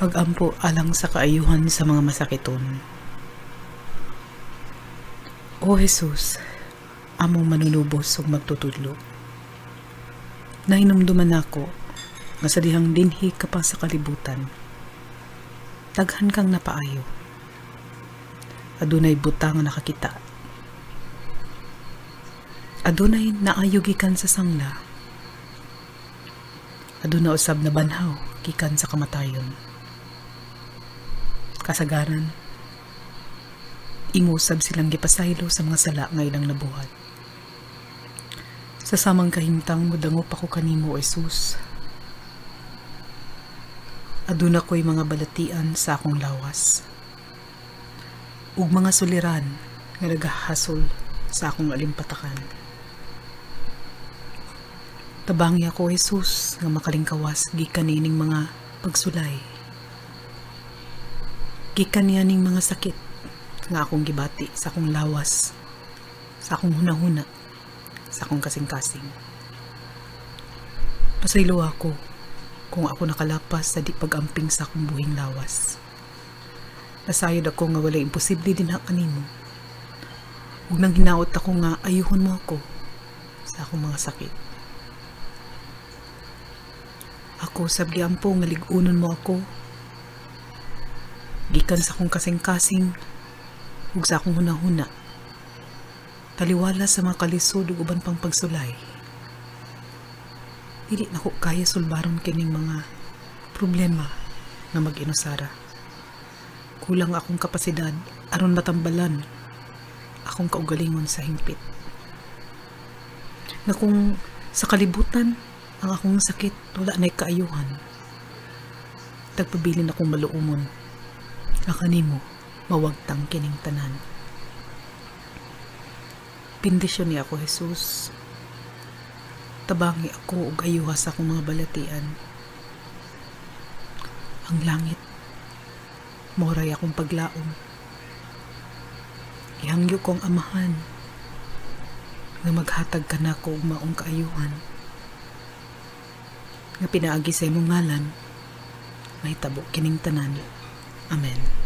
Pagampo alang sa kaayuhan sa mga masakiton. O Jesus, among manunubos ug magtutudlo. Nahinumduman ako nga sa dihang dinhi ka pa sa kalibutan. Daghan kang napaayo. Adunay butang nga nakakita. Adunay naayo gikan sa sangla. Aduna usab na banhaw gikan sa kamatayon. Kasagaran, ingusab silang gipasaylo sa mga sala nga ilang nabuhat. Sa samang kahimtang mudangop ako kanimo, Jesus. Aduna ko'y mga balatian sa akong lawas. Ug mga suliran nga nagahasol sa akong alimpatakan. Tabangi ako, Jesus, nga makalingkawas gikan nining mga pagsulay. Gikan niya ning mga sakit nga akong gibati sa akong lawas, sa akong hunahuna, sa akong kasing-kasing. Pasaylo ako kung ako nakalapas sa di pag-amping sa akong buhing lawas. Nasayod ako nga wala imposible din kanimo. Ug nang hinaot ako nga ayuhon mo ako sa akong mga sakit. Ako sabli ampo nga lig-unon mo ako gikan sa akong kasing-kasing ug sa akong hunahuna. Taliwala sa mga kalisod ug uban pang pagsulay. Dili na ko kaya sulbaron kining mga problema nga mag-inusara. Kulang akong kapasidad aron matambalan akong kaugalingon sa hingpit. Na kung sa kalibutan ang akong sakit wala na'y kaayuhan, tagpabilin akong maluumon nga kanimo mawagtang kining tanan. Bendisyon ni ako, Jesus. Tabangi ako ug ayuha sa akong mga balatian. Ang langit moray akong paglaom. Ihangyo ko ang amahan nga maghatag ka nako og maong kaayuhan nga pinaagi sa imong ngalan mahitabo kining tanan. Amen.